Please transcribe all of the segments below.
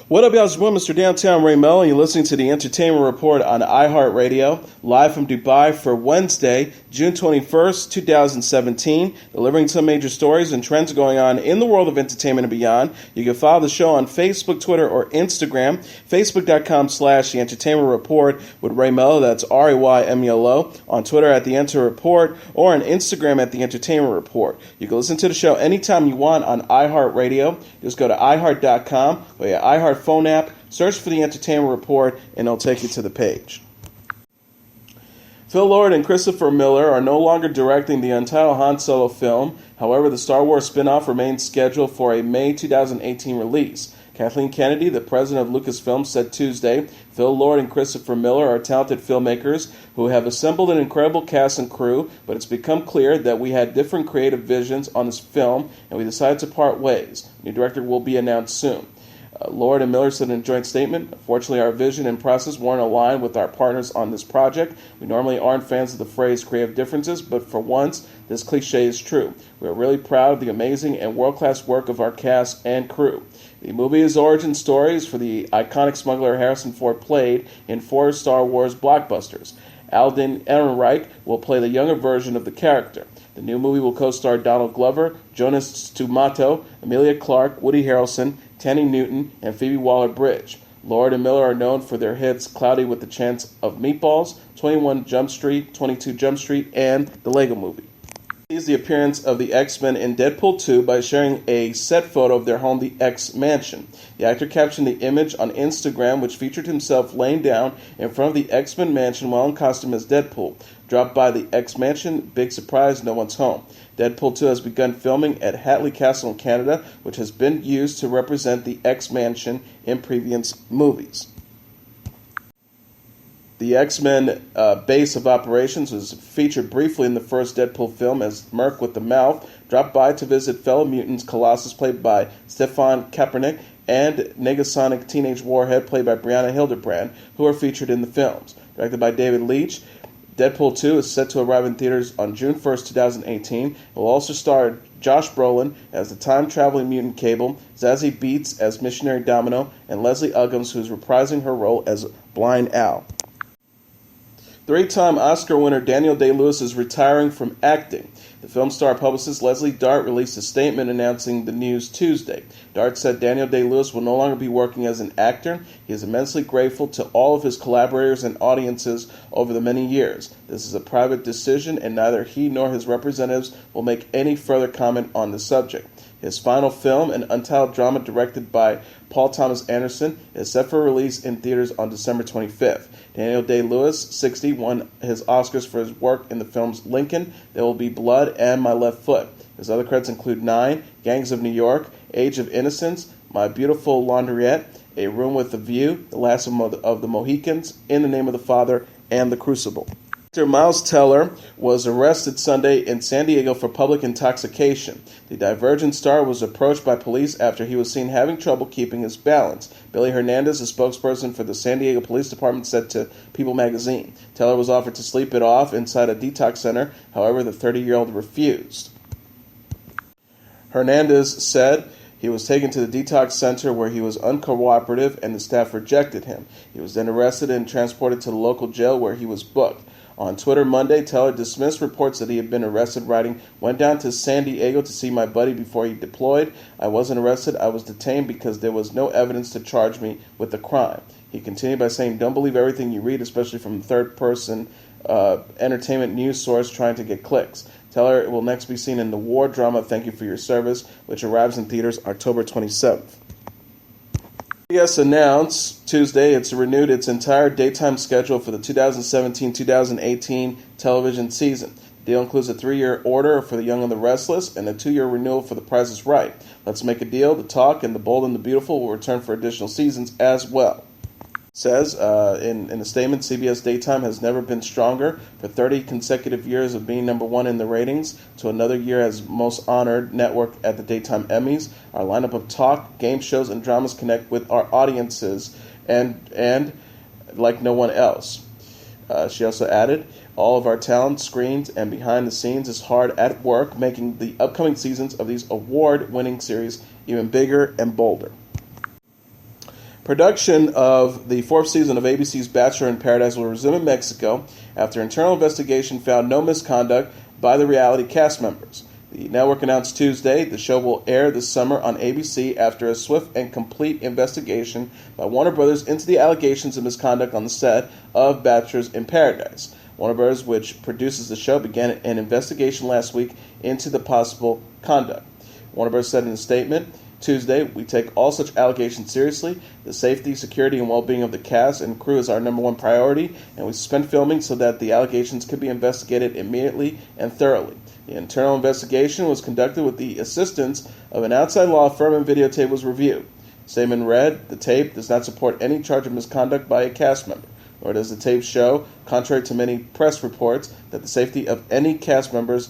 What up, y'all? It's your boy, Mr. Downtown Ray Melo, and you're listening to the Entertainment Report on iHeartRadio, live from Dubai for Wednesday, June 21st, 2017, delivering some major stories and trends going on in the world of entertainment and beyond. You can follow the show on Facebook, Twitter, or Instagram, facebook.com/The Entertainment Report with Ray Melo, that's RAYMELO, on Twitter at The Enter Report, or on Instagram at The Entertainment Report. You can listen to the show anytime you want on iHeartRadio. Just go to iHeart.com or your iHeart phone app, search for The Entertainment Report, and it'll take you to the page. Phil Lorde and Christopher Miller are no longer directing the untitled Han Solo film. However, the Star Wars spin-off remains scheduled for a May 2018 release. Kathleen Kennedy, the president of Lucasfilm, said Tuesday, Phil Lorde and Christopher Miller are talented filmmakers who have assembled an incredible cast and crew, but it's become clear that we had different creative visions on this film, and we decided to part ways. New director will be announced soon. Lorde and Miller said in a joint statement, "Unfortunately, our vision and process weren't aligned with our partners on this project. We normally aren't fans of the phrase creative differences, but for once, this cliche is true. We are really proud of the amazing and world-class work of our cast and crew." The movie's origin story is for the iconic smuggler Harrison Ford played in 4 Star Wars blockbusters. Alden Ehrenreich will play the younger version of the character. The new movie will co-star Donald Glover, Jonas Stumato, Emilia Clarke, Woody Harrelson, Tandy Newton, and Phoebe Waller-Bridge. Lorde and Miller are known for their hits Cloudy with the Chance of Meatballs, 21 Jump Street, 22 Jump Street, and The Lego Movie. Sees the appearance of the X-Men in Deadpool 2 by sharing a set photo of their home, the X Mansion. The actor captioned the image on Instagram, which featured himself laying down in front of the X-Men mansion while in costume as Deadpool. Dropped by the X Mansion, big surprise, no one's home. Deadpool 2 has begun filming at Hatley Castle in Canada, which has been used to represent the X Mansion in previous movies. The X-Men base of operations was featured briefly in the first Deadpool film as Merc with the Mouth dropped by to visit fellow mutants Colossus, played by Stefan Kaepernick, and Negasonic Teenage Warhead, played by Brianna Hildebrand, who are featured in the films. Directed by David Leitch, Deadpool 2 is set to arrive in theaters on June 1st, 2018. It will also star Josh Brolin as the time-traveling mutant Cable, Zazie Beetz as Missionary Domino, and Leslie Uggams, who is reprising her role as Blind Al. 3-time Oscar winner Daniel Day-Lewis is retiring from acting. The film star publicist Leslie Dart released a statement announcing the news Tuesday. Dart said Daniel Day-Lewis will no longer be working as an actor. He is immensely grateful to all of his collaborators and audiences over the many years. This is a private decision, and neither he nor his representatives will make any further comment on the subject. His final film, an untitled drama directed by Paul Thomas Anderson, is set for release in theaters on December 25th. Daniel Day-Lewis, 60, won his Oscars for his work in the films Lincoln, There Will Be Blood, and My Left Foot. His other credits include 9, Gangs of New York, Age of Innocence, My Beautiful Laundrette, A Room with a View, The Last of the Mohicans, In the Name of the Father, and The Crucible. Actor Miles Teller was arrested Sunday in San Diego for public intoxication. The Divergent star was approached by police after he was seen having trouble keeping his balance. Billy Hernandez, a spokesperson for the San Diego Police Department, said to People magazine. Teller was offered to sleep it off inside a detox center. However, the 30-year-old refused. Hernandez said he was taken to the detox center where he was uncooperative and the staff rejected him. He was then arrested and transported to the local jail where he was booked. On Twitter Monday, Teller dismissed reports that he had been arrested, writing, "Went down to San Diego to see my buddy before he deployed. I wasn't arrested. I was detained because there was no evidence to charge me with a crime." He continued by saying, "Don't believe everything you read, especially from third-person entertainment news source trying to get clicks." Teller will next be seen in the war drama Thank You for Your Service, which arrives in theaters October 27th. CBS announced Tuesday it's renewed its entire daytime schedule for the 2017-2018 television season. The deal includes a 3-year order for The Young and the Restless and a 2-year renewal for The Price is Right. Let's Make a Deal, The Talk, and The Bold and the Beautiful will return for additional seasons as well. Says in a statement, CBS Daytime has never been stronger. For 30 consecutive years of being number one in the ratings, to another year as most honored network at the Daytime Emmys, our lineup of talk, game shows, and dramas connect with our audiences and like no one else. She also added, all of our talent, screens, and behind the scenes is hard at work, making the upcoming seasons of these award-winning series even bigger and bolder. Production of the fourth season of ABC's Bachelor in Paradise will resume in Mexico after internal investigation found no misconduct by the reality cast members. The network announced Tuesday the show will air this summer on ABC after a swift and complete investigation by Warner Brothers into the allegations of misconduct on the set of Bachelor in Paradise. Warner Brothers, which produces the show, began an investigation last week into the possible conduct. Warner Brothers said in a statement Tuesday, "We take all such allegations seriously. The safety, security, and well-being of the cast and crew is our number one priority, and we suspend filming so that the allegations can be investigated immediately and thoroughly." The internal investigation was conducted with the assistance of an outside law firm and videotape was reviewed. The statement read, "The tape does not support any charge of misconduct by a cast member, nor does the tape show, contrary to many press reports, that the safety of any cast members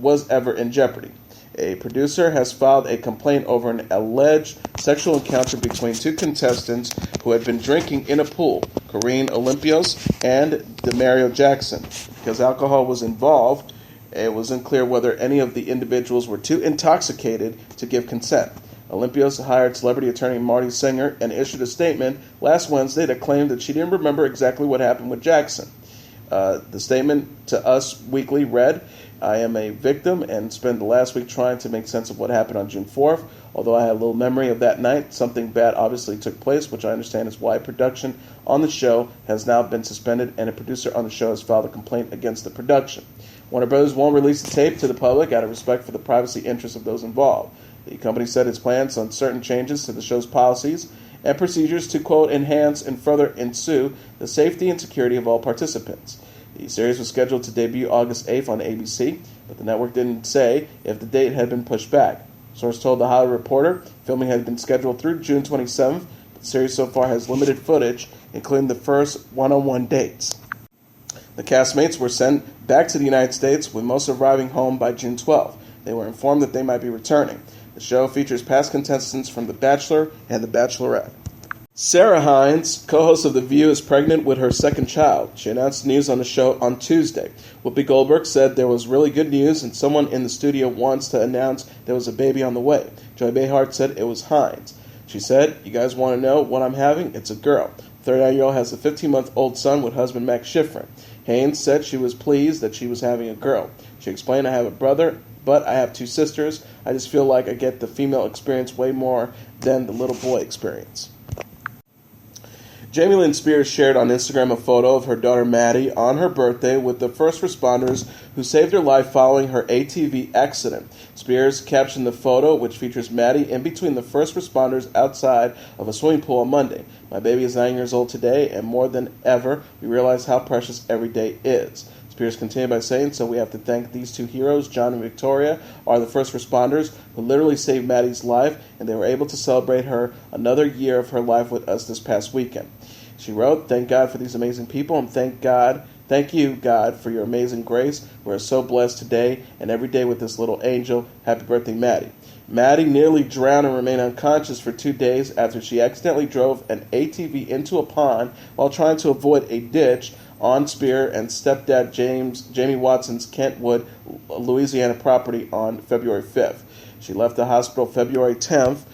was ever in jeopardy. A producer has filed a complaint over an alleged sexual encounter between two contestants who had been drinking in a pool, Corinne Olympios and Demario Jackson. Because alcohol was involved, it was unclear whether any of the individuals were too intoxicated to give consent. Olympios hired celebrity attorney Marty Singer and issued a statement last Wednesday that claimed that she didn't remember exactly what happened with Jackson. The statement to Us Weekly read, "I am a victim and spent the last week trying to make sense of what happened on June 4th. Although I had a little memory of that night, something bad obviously took place, which I understand is why production on the show has now been suspended and a producer on the show has filed a complaint against the production. Warner Brothers won't release the tape to the public out of respect for the privacy interests of those involved. The company said its plans on certain changes to the show's policies and procedures to, quote, enhance and further ensue the safety and security of all participants. The series was scheduled to debut August 8th on ABC, but the network didn't say if the date had been pushed back. Source told The Hollywood Reporter filming had been scheduled through June 27th, but the series so far has limited footage, including the first one-on-one dates. The castmates were sent back to the United States, with most arriving home by June 12th. They were informed that they might be returning. The show features past contestants from The Bachelor and The Bachelorette. Sara Haines, co-host of The View, is pregnant with her second child. She announced news on the show on Tuesday. Whoopi Goldberg said there was really good news and someone in the studio wants to announce there was a baby on the way. Joy Behar said it was Haines. She said, "You guys want to know what I'm having? It's a girl. 39-year-old has a 15-month-old son with husband Max Schifrin." Haines said she was pleased that she was having a girl. She explained, "I have a brother, but I have two sisters. I just feel like I get the female experience way more than the little boy experience." Lynn Spears shared on Instagram a photo of her daughter Maddie on her birthday with the first responders who saved her life following her ATV accident. Spears captioned the photo, which features Maddie in between the first responders outside of a swimming pool on Monday. "My baby is 9 years old today, and more than ever, we realize how precious every day is." Spears continued by saying, "So we have to thank these two heroes. John and Victoria are the first responders who literally saved Maddie's life, and they were able to celebrate her another year of her life with us this past weekend." She wrote, "Thank God for these amazing people, and thank you, God, for your amazing grace. We're so blessed today and every day with this little angel. Happy birthday, Maddie." Maddie nearly drowned and remained unconscious for 2 days after she accidentally drove an ATV into a pond while trying to avoid a ditch on Spear and stepdad Jamie Watson's Kentwood, Louisiana property on February 5th. She left the hospital February 10th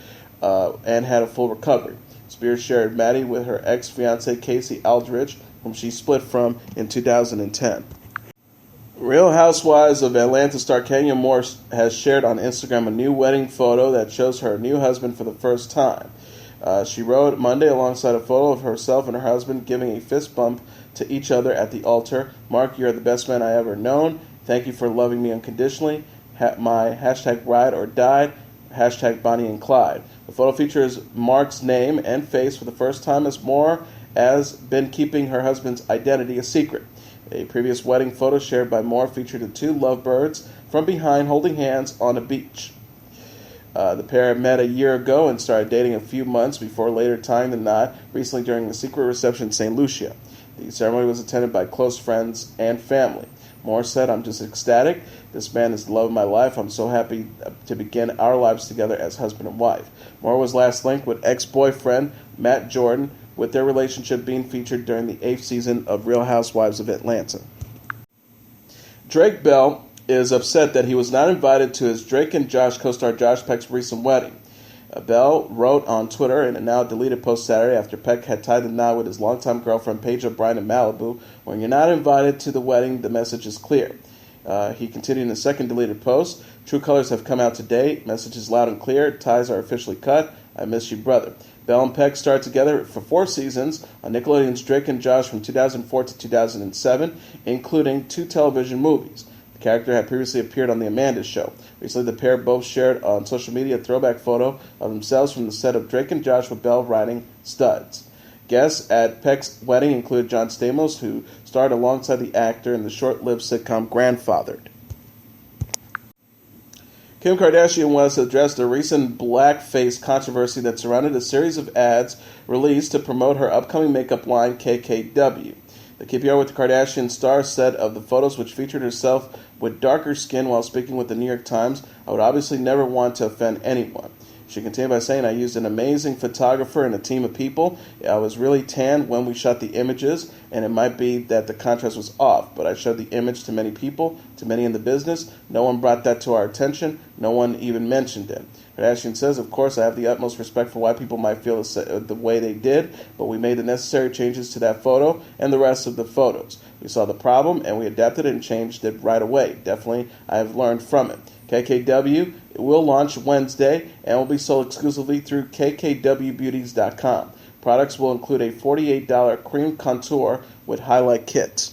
and had a full recovery. Spears shared Maddie with her ex-fiancé Casey Aldridge, whom she split from in 2010. Real Housewives of Atlanta star Kenya Moore has shared on Instagram a new wedding photo that shows her new husband for the first time. She wrote Monday alongside a photo of herself and her husband giving a fist bump to each other at the altar. "Mark, you're the best man I ever known. Thank you for loving me unconditionally. My hashtag ride or died. Hashtag Bonnie and Clyde." The photo features Mark's name and face for the first time as Moore has been keeping her husband's identity a secret. A previous wedding photo shared by Moore featured the two lovebirds from behind holding hands on a beach. The pair met a year ago and started dating a few months before later tying the knot recently during a secret reception in St. Lucia. The ceremony was attended by close friends and family. Moore said, "I'm just ecstatic. This man is the love of my life. I'm so happy to begin our lives together as husband and wife." Moore was last linked with ex-boyfriend Matt Jordan, with their relationship being featured during the 8th season of Real Housewives of Atlanta. Drake Bell is upset that he was not invited to his Drake and Josh co-star Josh Peck's recent wedding. Bell wrote on Twitter in a now-deleted post Saturday after Peck had tied the knot with his longtime girlfriend Paige O'Brien in Malibu, "When you're not invited to the wedding, the message is clear." He continued in a second deleted post, "True colors have come out today. Message is loud and clear. Ties are officially cut. I miss you, brother." Bell and Peck starred together for 4 seasons on Nickelodeon's Drake and Josh from 2004 to 2007, including 2 television movies. The character had previously appeared on The Amanda Show. Recently, the pair both shared on social media a throwback photo of themselves from the set of Drake and Josh with Bell riding studs. Guests at Peck's wedding included John Stamos, who starred alongside the actor in the short-lived sitcom Grandfathered. Kim Kardashian West addressed a recent blackface controversy that surrounded a series of ads released to promote her upcoming makeup line, KKW. The KPR with the Kardashian star said of the photos, which featured herself with darker skin while speaking with the New York Times, "I would obviously never want to offend anyone." She continued by saying, "I used an amazing photographer and a team of people. I was really tan when we shot the images, and it might be that the contrast was off, but I showed the image to many people, to many in the business. No one brought that to our attention. No one even mentioned it." Kardashian says, "Of course, I have the utmost respect for why people might feel the way they did, but we made the necessary changes to that photo and the rest of the photos. We saw the problem, and we adapted it and changed it right away. Definitely, I have learned from it." KKW will launch Wednesday and will be sold exclusively through kkwbeauties.com. Products will include a $48 cream contour with highlight kit.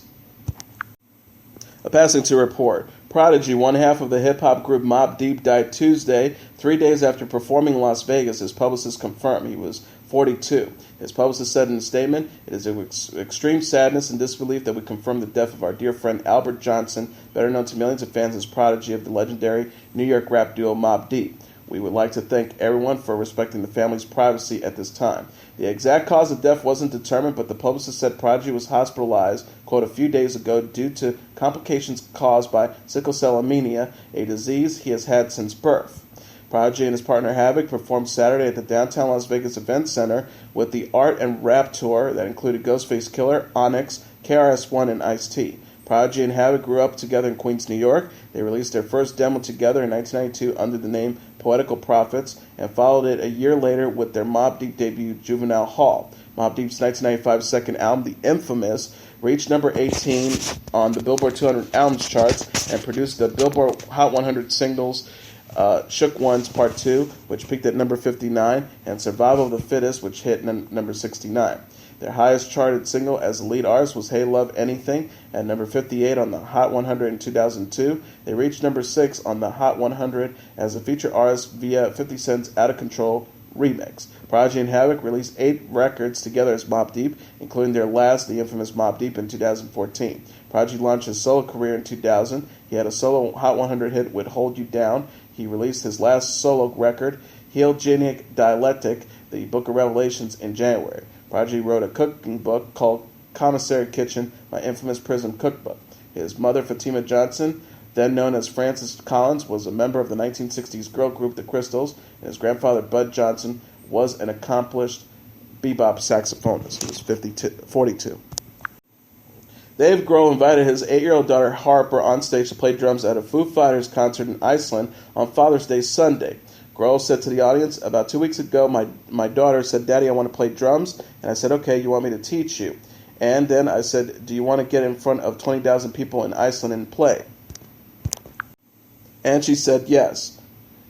A passing to report. Prodigy, one half of the hip-hop group Mobb Deep, died Tuesday, 3 days after performing in Las Vegas. His publicist confirmed he was 42. His publicist said in a statement, "It is with extreme sadness and disbelief that we confirm the death of our dear friend Albert Johnson, better known to millions of fans as Prodigy of the legendary New York rap duo Mobb Deep. We would like to thank everyone for respecting the family's privacy at this time." The exact cause of death wasn't determined, but the publicist said Prodigy was hospitalized, quote, "a few days ago due to complications caused by sickle cell anemia, a disease he has had since birth." Prodigy and his partner Havoc performed Saturday at the downtown Las Vegas Event Center with the art and rap tour that included Ghostface Killer, Onyx, KRS-One, and Ice-T. Prodigy and Havoc grew up together in Queens, New York. They released their first demo together in 1992 under the name Poetical Prophets and followed it a year later with their Mobb Deep debut, Juvenile Hall. Mobb Deep's 1995 second album, The Infamous, reached number 18 on the Billboard 200 albums charts and produced the Billboard Hot 100 singles Shook Ones Part 2, which peaked at number 59, and Survival of the Fittest, which hit number 69. Their highest charted single as a lead artist was Hey Love Anything at number 58 on the Hot 100 in 2002. They reached number 6 on the Hot 100 as a featured artist via 50 Cent's Out of Control remix. Prodigy and Havoc released 8 records together as Mobb Deep, including their last, the infamous Mobb Deep, in 2014. Prodigy launched his solo career in 2000. He had a solo Hot 100 hit with Hold You Down. He released his last solo record, Healogenic Dialectic, the Book of Revelations, in January. Prodigy wrote a cooking book called Commissary Kitchen, My Infamous Prison Cookbook. His mother, Fatima Johnson, then known as Frances Collins, was a member of the 1960s girl group The Crystals, and his grandfather, Bud Johnson, was an accomplished bebop saxophonist. He was 42. Dave Grohl invited his 8-year-old daughter Harper on stage to play drums at a Foo Fighters concert in Iceland on Father's Day Sunday. Grohl said to the audience, "About 2 weeks ago, my daughter said, 'Daddy, I want to play drums.' And I said, 'Okay, you want me to teach you?' And then I said, 'Do you want to get in front of 20,000 people in Iceland and play?' And she said, 'Yes.'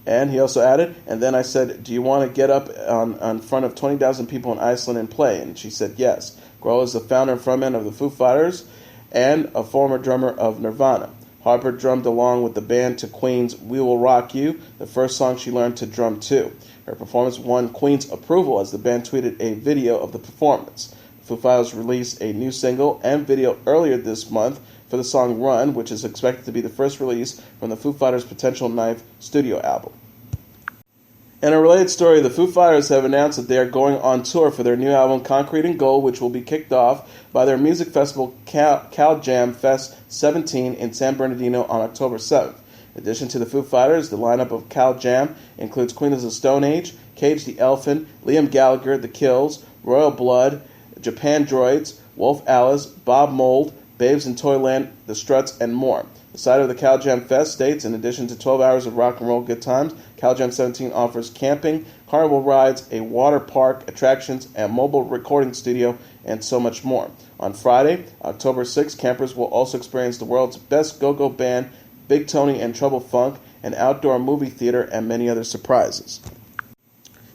And he also added, and then I said, 'Do you want to get up on front of 20,000 people in Iceland and play?' And she said, 'Yes.' Grohl is the founder and frontman of the Foo Fighters and a former drummer of Nirvana. Harper drummed along with the band to Queen's We Will Rock You, the first song she learned to drum to. Her performance won Queen's approval as the band tweeted a video of the performance. Foo Fighters released a new single and video earlier this month for the song Run, which is expected to be the first release from the Foo Fighters' Potential Knife studio album. In a related story, the Foo Fighters have announced that they are going on tour for their new album Concrete and Gold, which will be kicked off by their music festival Cal Jam Fest 17 in San Bernardino on October 7th. In addition to the Foo Fighters, the lineup of Cal Jam includes Queen of the Stone Age, Cage the Elephant, Liam Gallagher, The Kills, Royal Blood, Japan Droids, Wolf Alice, Bob Mould, Babes in Toyland, The Struts, and more. The site of the Cal Jam Fest states, in addition to 12 hours of rock and roll good times, Cal Jam 17 offers camping, carnival rides, a water park, attractions, a mobile recording studio, and so much more. On Friday, October 6th, campers will also experience the world's best go-go band, Big Tony and Trouble Funk, an outdoor movie theater, and many other surprises.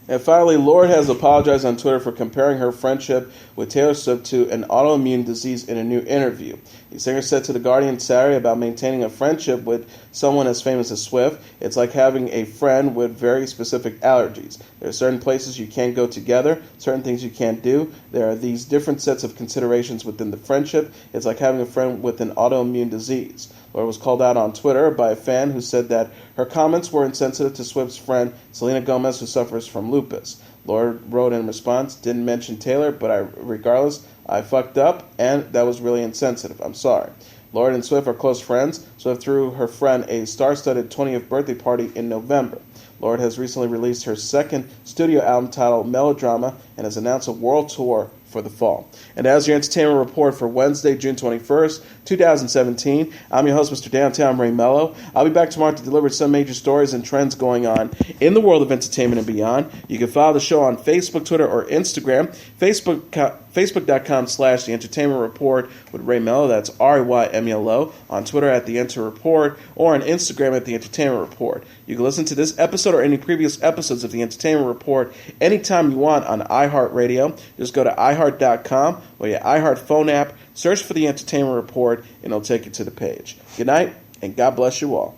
And finally, Lorde has apologized on Twitter for comparing her friendship with Taylor Swift to an autoimmune disease in a new interview. The singer said to The Guardian Saturday about maintaining a friendship with someone as famous as Swift, it's like having a friend with very specific allergies. There are certain places you can't go together, certain things you can't do. There are these different sets of considerations within the friendship. It's like having a friend with an autoimmune disease. Lorde was called out on Twitter by a fan who said that her comments were insensitive to Swift's friend, Selena Gomez, who suffers from lupus. Lorde wrote in response, didn't mention Taylor, but regardless, I fucked up, and that was really insensitive. I'm sorry. Lorde and Swift are close friends. Swift threw her friend a star-studded 20th birthday party in November. Lorde has recently released her second studio album titled Melodrama and has announced a world tour for the fall. And as your entertainment report for Wednesday, June 21st, 2017, I'm your host, Mr. Downtown Ray Melo. I'll be back tomorrow to deliver some major stories and trends going on in the world of entertainment and beyond. You can follow the show on Facebook, Twitter, or Instagram. Facebook.com/The Entertainment Report with Ray Melo. That's RAYMELO. On Twitter at The Enter Report, or on Instagram at The Entertainment Report. You can listen to this episode or any previous episodes of The Entertainment Report anytime you want on iHeartRadio. Just go to iHeart.com or your iHeart phone app, search for The Entertainment Report, and it'll take you to the page. Good night, and God bless you all.